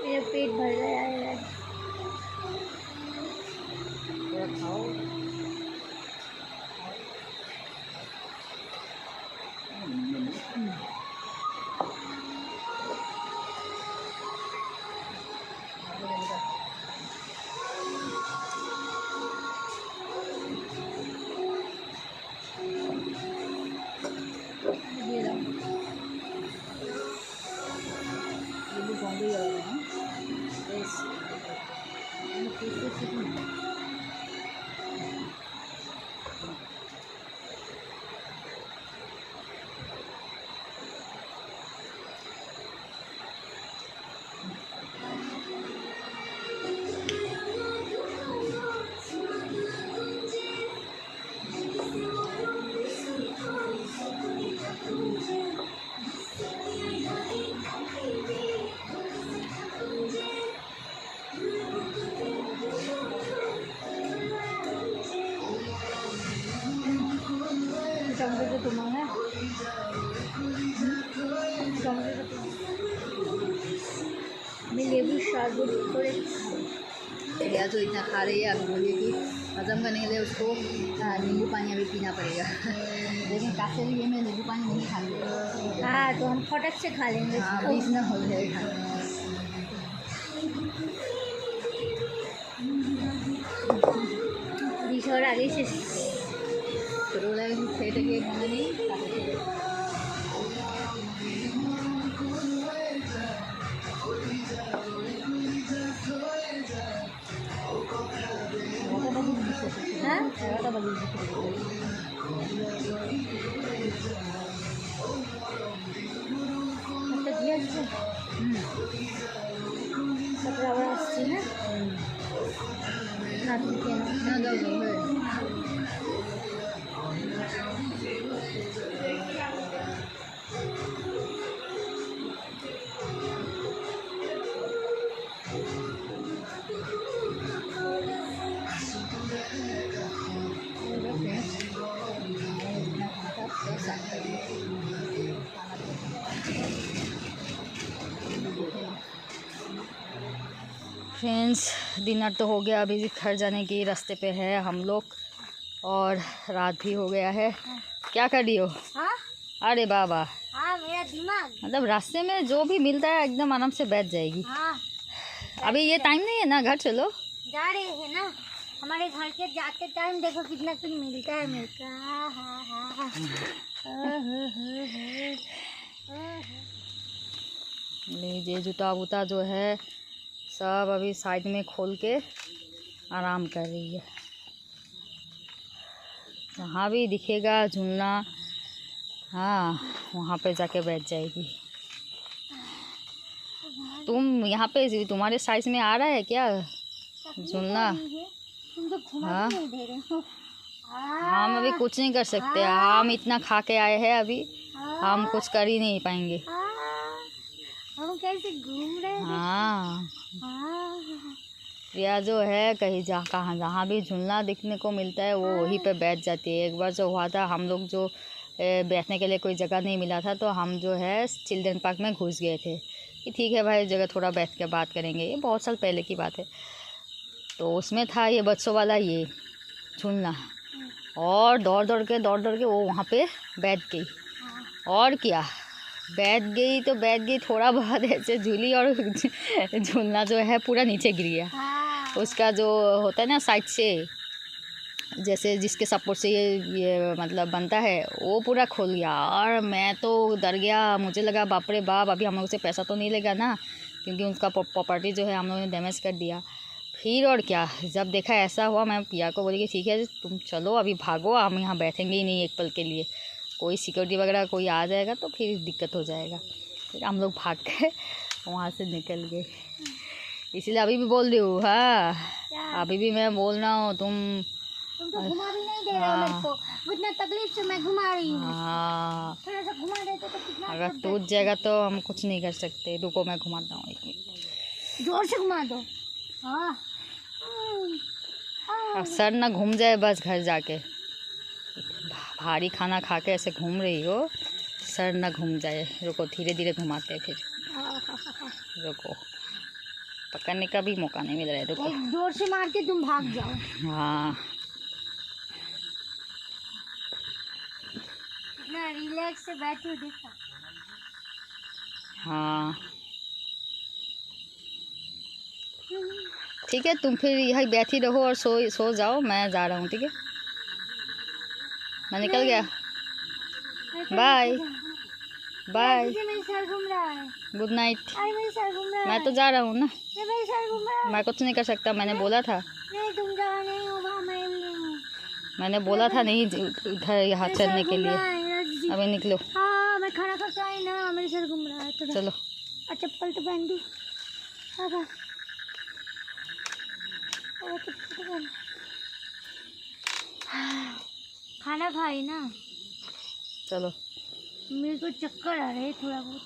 A: मेरा पेट भर गया है। थोड़ा खाओ
B: मैं लेबू शरबत थोड़े
A: या तो इतना खा रही है, अभी बोलिए कि हजम करने के लिए उसको नींबू पानी अभी पीना पड़ेगा। लेकिन कासे लिए मैं नींबू पानी नहीं खा लूँगी।
B: हाँ तो हम फटक से खा लेंगे।
A: हाँ बीच ना हो जाएगा।
B: बीच और आगे से
A: शुरू लगे सेट के खाना नहीं फ्रेंड्स, डिनर तो हो गया, अभी घर जाने की रास्ते पे है हम लोग और रात भी हो गया है। क्या कर रही हो?
B: हाँ
A: अरे बाबा,
B: हाँ मेरा दिमाग
A: मतलब रास्ते में जो भी मिलता है एकदम आराम से बैठ जाएगी।
B: हाँ
A: अभी ये टाइम नहीं है ना, घर चलो।
B: जा रहे हैं ना, हमारे घर के जाते टाइम देखो कितना कुछ मिलता है मेरे को।
A: लीजिए, जूता वूता जो है सब अभी साइड में खोल के आराम कर रही है। जहाँ भी दिखेगा झूलना, हाँ वहाँ पे जाके बैठ जाएगी। तुम यहाँ पे तुम्हारे साइज में आ रहा है क्या झूलना?
B: तुम तो घुमा
A: हाँ
B: नहीं दे रहे हो।
A: हम अभी कुछ नहीं कर सकते, हम इतना खा के आए हैं, अभी हम कुछ कर ही नहीं पाएंगे।
B: हम कैसे घूम रहे हैं।
A: हाँ प्रिया जो है कहीं जहाँ भी झूलना दिखने को मिलता है वो वहीं पे बैठ जाती है। एक बार जो हुआ था, हम लोग जो बैठने के लिए कोई जगह नहीं मिला था तो हम जो है चिल्ड्रन पार्क में घुस गए थे कि ठीक है भाई जगह थोड़ा बैठ के बात करेंगे। ये बहुत साल पहले की बात है। तो उसमें था ये बच्चों वाला ये झूलना, और दौड़ दौड़ के वो वहाँ पे बैठ गई। और क्या, बैठ गई तो बैठ गई, थोड़ा बहुत ऐसे झूली और झूलना जो है पूरा नीचे गिर गया। उसका जो होता है ना साइड से, जैसे जिसके सपोर्ट से ये मतलब बनता है, वो पूरा खोल गया। और मैं तो डर गया, मुझे लगा बाप रे बाप अभी हम लोग से पैसा तो नहीं लेगा ना, क्योंकि उनका प्रॉपर्टी जो है हम लोगों ने डैमेज कर दिया। फिर और क्या, जब देखा ऐसा हुआ, मैं पिया को बोली कि ठीक है तुम चलो अभी भागो, हम यहाँ बैठेंगे ही नहीं एक पल के लिए, कोई सिक्योरिटी वगैरह कोई आ जाएगा तो फिर दिक्कत हो जाएगा। फिर हम लोग भाग के वहाँ से निकल गए। इसीलिए अभी भी बोल रही हूँ, हाँ अभी भी मैं बोल रहा हूँ, तुम
B: तो घुमा भी नहीं दे रहे हो मेरे को। इतना तकलीफ से मैं घुमा रही हूँ।
A: हाँ
B: थोड़ा सा घुमा देते तो कितना
A: अगर टूट जाएगा तो हम कुछ नहीं कर सकते। रुको मैं घुमाता हूँ, एक मिनट।
B: जोर से घुमा दो। हाँ
A: अब सर ना घूम जाए बस घर जाके। भारी खाना खा के ऐसे घूम रही हो, सर ना घूम जाए। रुको धीरे धीरे घुमाते हैं फिर। रुको, पकड़ने का भी मौका नहीं मिल रहा है। रुको,
B: एक जोर से मार के तुम भाग जाओ।
A: हाँ
B: कितना रिलैक्स से बैठी हो देखा।
A: हाँ ठीक है, तुम फिर यही बैठी रहो और सो जाओ, मैं जा रहा हूँ। ठीक है, मैं निकल गया। बाय बाय,
B: मेरा सर घूम रहा है।
A: Good night.
B: अरे मेरा सर घूम रहा है।
A: मैं तो जा रहा हूँ ना,
B: मेरा सर घूम रहा है।
A: मैं कुछ नहीं कर सकता, मैंने बोला था।
B: नहीं तुम जा नहीं हो, वहाँ मैं भी नहीं हूँ।
A: मैंने बोला था नहीं इधर यहाँ चलने के लिए। अभी निकलो।
B: हाँ मैं खाना खा के आई ना, मेरे सर घूम रहा है तो
A: चलो।
B: और चप्पल तो पहन दी। खाना खाई ना।
A: चलो।
B: मेरे को चक्कर आ रहे हैं थोड़ा बहुत।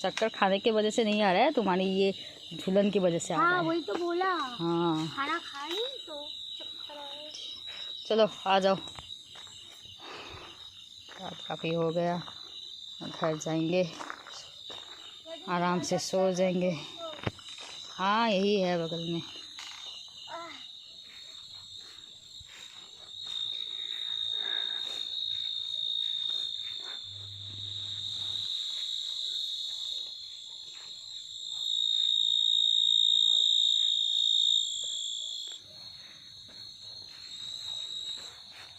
A: चक्कर खाने की वजह से नहीं आ रहा है, तुम्हारी ये झूलन की वजह से आ रहा
B: हाँ
A: है।
B: वही तो बोला।
A: हाँ
B: खाना खाई तो चक्कर आ रहे।
A: चलो आ जाओ, रात काफ़ी हो गया, घर जाएंगे, आराम से सो जाएंगे। हाँ यही है बगल में।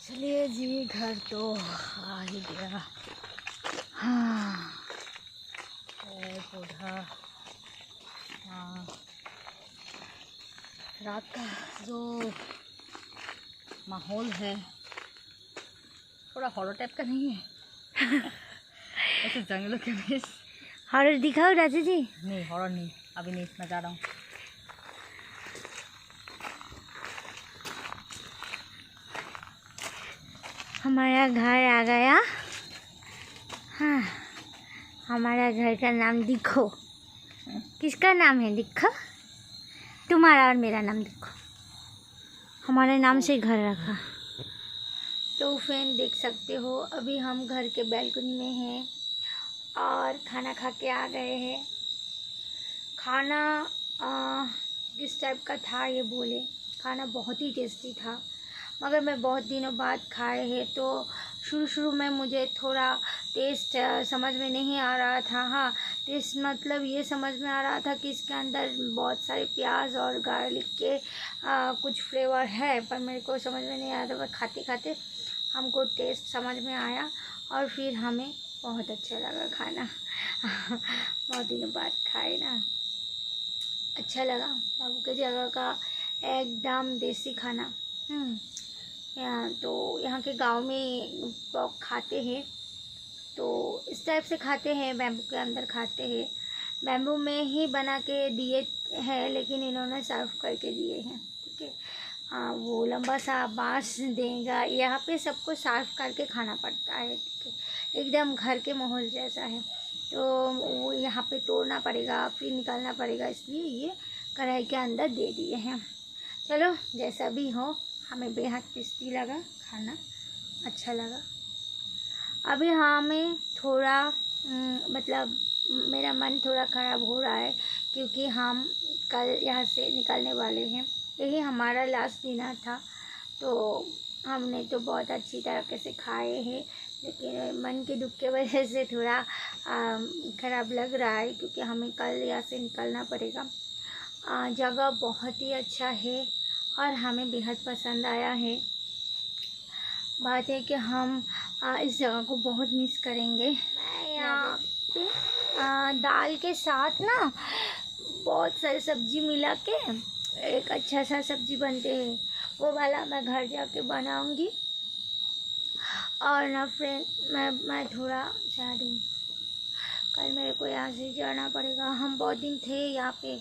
A: चलिए जी, घर तो आ ही गया। हाँ पेड़ पौधा, हाँ रात का जो माहौल है थोड़ा हॉरर टाइप का नहीं है। ऐसे जंगलों के बीच।
B: हॉरर दिखाओ राजू जी।
A: नहीं हॉरर नहीं, अभी नहीं, मैं जा रहा हूँ।
B: हमारा घर आ गया। हाँ हमारा घर का नाम दिखो। किसका नाम है दिखो? तुम्हारा और मेरा नाम दिखो। हमारे नाम से घर रखा। तो फ्रेंड देख सकते हो अभी हम घर के बैल्कनी में हैं और खाना खा के आ गए हैं। खाना किस टाइप का था ये बोले, खाना बहुत ही टेस्टी था, मगर मैं बहुत दिनों बाद खाए हैं तो शुरू में मुझे थोड़ा टेस्ट समझ में नहीं आ रहा था। हाँ टेस्ट मतलब ये समझ में आ रहा था कि इसके अंदर बहुत सारे प्याज और गार्लिक के कुछ फ्लेवर है, पर मेरे को समझ में नहीं आया था। पर खाते खाते हमको टेस्ट समझ में आया और फिर हमें बहुत अच्छा लगा खाना। बहुत दिनों बाद खाए ना, अच्छा लगा। बाबू के जगह का एकदम देसी खाना। यहाँ तो यहाँ के गांव में पोर्क खाते हैं तो इस टाइप से खाते हैं, बैम्बू के अंदर खाते हैं। बैम्बू में ही बना के दिए हैं, लेकिन इन्होंने सर्व करके दिए हैं। ठीक है, वो लंबा सा बांस देगा, यहाँ पे सबको साफ करके खाना पड़ता है। ठीक है, एकदम घर के माहौल जैसा है, तो वो यहाँ पे तोड़ना पड़ेगा फिर निकालना पड़ेगा, इसलिए ये कढ़ाई के अंदर दे दिए हैं। चलो जैसा भी हो, हमें बेहद टेस्टी लगा खाना, अच्छा लगा। अभी हमें थोड़ा मतलब मेरा मन थोड़ा ख़राब हो रहा है क्योंकि हम कल यहाँ से निकलने वाले हैं। यही हमारा लास्ट डिनर था, तो हमने तो बहुत अच्छी तरीके से खाए हैं, लेकिन मन के दुख के वजह से थोड़ा ख़राब लग रहा है क्योंकि हमें कल यहाँ से निकलना पड़ेगा। जगह बहुत ही अच्छा है और हमें बेहद पसंद आया है। बात है कि हम इस जगह को बहुत मिस करेंगे। मैं यहाँ पे दाल के साथ ना बहुत सारी सब्ज़ी मिला के एक अच्छा सा सब्ज़ी बनते हैं, वो वाला मैं घर जाके बनाऊंगी। और ना फ्रेंड मैं थोड़ा जा रही, कल मेरे को यहाँ से जाना पड़ेगा। हम बहुत दिन थे यहाँ पे,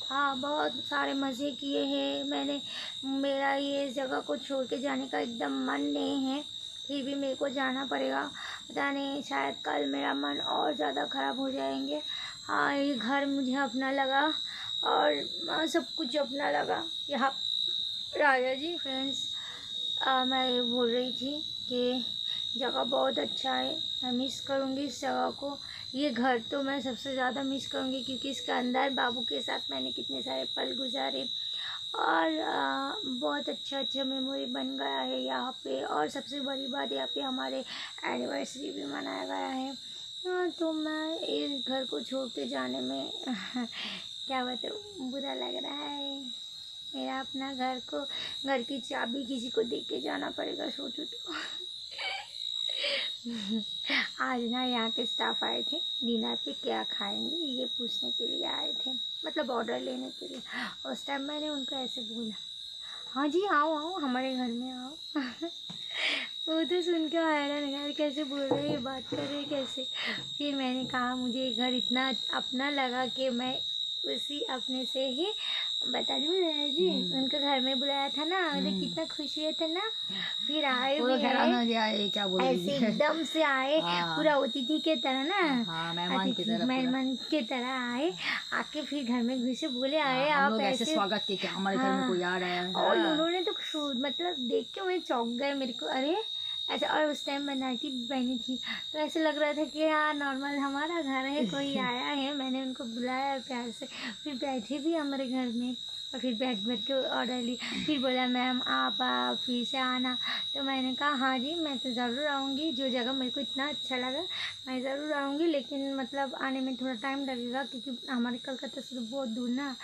B: हाँ बहुत सारे मज़े किए हैं। मेरा ये जगह को छोड़ के जाने का एकदम मन नहीं है, फिर भी मेरे को जाना पड़ेगा। पता नहीं शायद कल मेरा मन और ज़्यादा ख़राब हो जाएंगे। हाँ ये घर मुझे अपना लगा और सब कुछ अपना लगा यहाँ। राजा जी फ्रेंड्स, मैं ये बोल रही थी कि जगह बहुत अच्छा है, मैं मिस करूँगी इस जगह को। ये घर तो मैं सबसे ज़्यादा मिस करूँगी क्योंकि इसके अंदर बाबू के साथ मैंने कितने सारे पल गुजारे और बहुत अच्छा मेमोरी बन गया है यहाँ पे। और सबसे बड़ी बात, यहाँ पे हमारे एनिवर्सरी भी मनाया गया है। तो मैं इस घर को छोड़ के जाने में क्या बताऊँ, बुरा लग रहा है। मेरा अपना घर की चाबी किसी को दे के जाना पड़ेगा, सोचो तो। आज ना यहाँ के स्टाफ आए थे डिनर पे, क्या खाएंगे ये पूछने के लिए आए थे, मतलब ऑर्डर लेने के लिए। उस टाइम मैंने उनको ऐसे बोला, हाँ जी, आओ आओ हमारे घर में आओ। वो तो सुन के हैरान यार, कैसे बोल रहे हैं, बात कर रहे हैं कैसे। फिर मैंने कहा मुझे घर इतना अपना लगा कि मैं उसी अपने से ही बता दूँ जी, उनके घर में बुलाया था ना, मतलब कितना खुशी है था ना। फिर आए
A: पूरा
B: भी
A: घराना
B: आए,
A: गया है, क्या बोल
B: ऐसे एकदम से आए,
A: हाँ।
B: पूरा अतिथि के तरह ना,
A: हाँ, मेहमान की तरह पूरा।
B: मेहमान के तरह आए, आके फिर घर में घुसे, बोले आए
A: हम
B: आप
A: लोग ऐसे
B: ऐसे।
A: स्वागत किए कि हमारे घर में कोई आ रहा है।
B: और उन्होंने तो मतलब देख के मैं चौंक गए, मेरे को अरे ऐसा। और उस टाइम मैं नाइटी भी पहनी थी, तो ऐसे लग रहा था कि हाँ नॉर्मल हमारा घर है, कोई आया है। मैंने उनको बुलाया प्यार से, फिर बैठे भी हमारे घर में, और फिर बैठ के ऑर्डर ली। फिर बोला मैम आप फिर से आना, तो मैंने कहा हाँ जी मैं तो ज़रूर आऊँगी, जो जगह मेरे को इतना अच्छा लगा मैं ज़रूर आऊँगी, लेकिन मतलब आने में थोड़ा टाइम लगेगा, क्योंकि हमारे कलकत्ता से तो बहुत दूर ना,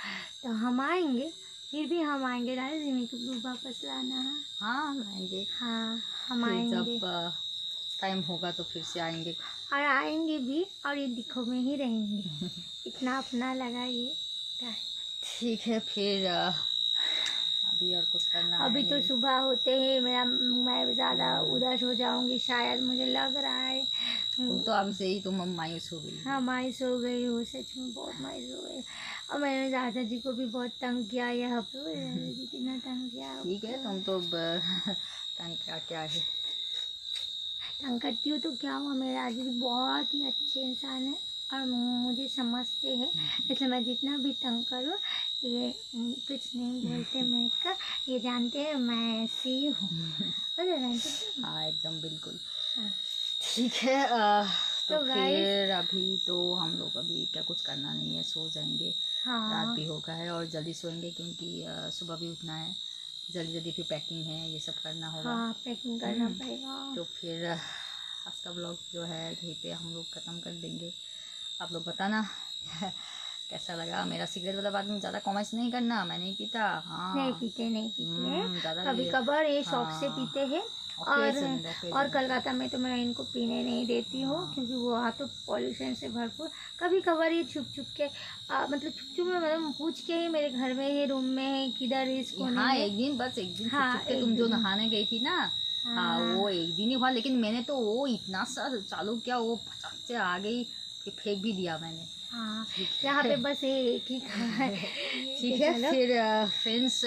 B: तो हम आएंगे, फिर भी हम आएंगे राजधानी को वापस लाना है।
A: हाँ आएंगे,
B: हाँ हम
A: फिर
B: आएंगे,
A: जब टाइम होगा तो फिर से आएंगे।
B: और आएंगे भी, और ये दिखो में ही रहेंगे। इतना अपना लगा ये।
A: ठीक है, फिर अभी और कुछ करना
B: अभी
A: है
B: तो
A: नहीं।
B: सुबह होते ही मैं ज़्यादा उदास हो जाऊंगी शायद, मुझे लग रहा है।
A: तुम तो अभी से ही तुम मायूस हो गई।
B: हाँ मायूस हो गई हूँ, सच में बहुत मायूस हो गई। और मैंने राजा जी को भी बहुत तंग किया, यहाँ पे राजा जी कितना तंग किया।
A: ठीक है, तुम तो तंग क्या है,
B: तंग करती हूँ तो क्या हुआ, मेरे राजा जी बहुत ही अच्छे इंसान है और मुझे समझते हैं, इसलिए मैं जितना भी तंग करूँ ये कुछ नहीं बोलते मेरे का, ये जानते हैं मैं ऐसी हूँ।
A: हाँ एकदम बिल्कुल।
B: हाँ।
A: ठीक है, तो
B: तो
A: फिर अभी तो हम लोग अभी क्या कुछ करना नहीं है, सो जाएंगे।
B: हाँ
A: रात भी हो गया है और जल्दी सोएंगे, क्योंकि सुबह भी उठना है जल्दी जल्दी, फिर पैकिंग है, ये सब करना होगा।
B: हाँ पैकिंग करना पड़ेगा।
A: तो फिर आज का ब्लॉग जो है यहीं पे हम लोग ख़त्म कर देंगे। आप लोग बताना कैसा लगा। मेरा सिगरेट वाला बात में ज़्यादा कमेंट्स नहीं करना, मैं नहीं पीता। हाँ
B: नहीं पीते
A: ज़्यादा
B: कभी
A: ये-
B: कभार ये शौक से
A: हाँ,
B: पीते हैं।
A: occasion
B: और कलकत्ता में तो मैं इनको पीने नहीं देती हूँ, क्योंकि वहाँ तो पॉल्यूशन से भरपूर। कभी कभार ये छुप छुप के मतलब छुप छुप में, मतलब पूछ के ही मेरे घर में है, रूम में है, किधर है, इस कोने
A: हाँ
B: में।
A: एक दिन, बस एक दिन
B: हाँ,
A: छुप के
B: एक
A: तुम जो
B: दिन।
A: नहाने गई थी ना, हाँ वो एक दिन ही हुआ, लेकिन मैंने तो वो इतना सा चालू किया, वो फटाक से आ गई, फिर फेंक भी दिया मैंने।
B: हाँ यहाँ पे बस ये एक ही है।
A: ठीक है, फिर फ्रेंड्स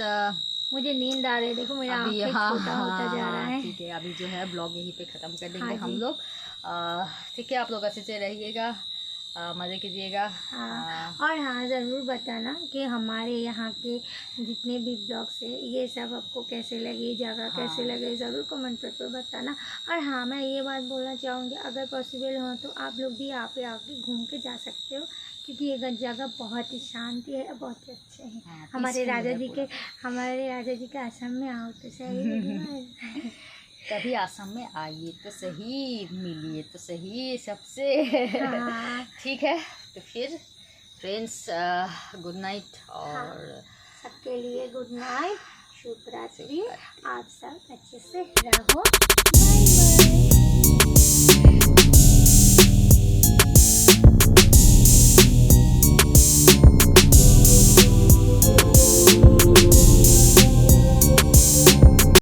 B: मुझे नींद आ रही है, देखो मेरा
A: अभी
B: आँखें
A: हाँ
B: छोटा होता जा रहा है।
A: ठीक है, अभी जो है ब्लॉग यहीं पे ख़त्म कर देंगे
B: हाँ
A: हम
B: जी।
A: लोग। ठीक है, आप लोग अच्छे से रहिएगा, मज़े कीजिएगा।
B: हाँ और हाँ ज़रूर बताना कि हमारे यहाँ के जितने भी ब्लॉग्स है ये सब आपको कैसे लगे, जगह कैसे लगे, ज़रूर कमेंट करके बताना। और हाँ मैं ये बात बोलना चाहूँगी, अगर पॉसिबल हो तो आप लोग भी यहाँ पे आके घूम के जा सकते हो, क्योंकि ये जगह बहुत ही शांति है, बहुत ही अच्छे हैं।
A: हाँ,
B: हमारे
A: peaceful
B: राजा
A: है
B: जी
A: पूरा।
B: हमारे राजा जी के आश्रम में आओ तो सही।
A: कभी आसाम में आइए तो सही, मिलिए तो सही सबसे।
B: हाँ।
A: ठीक है, तो फिर फ्रेंड्स गुड नाइट, और
B: सबके लिए गुड नाइट, शुभ रात्रि। आप सब अच्छे से रहो।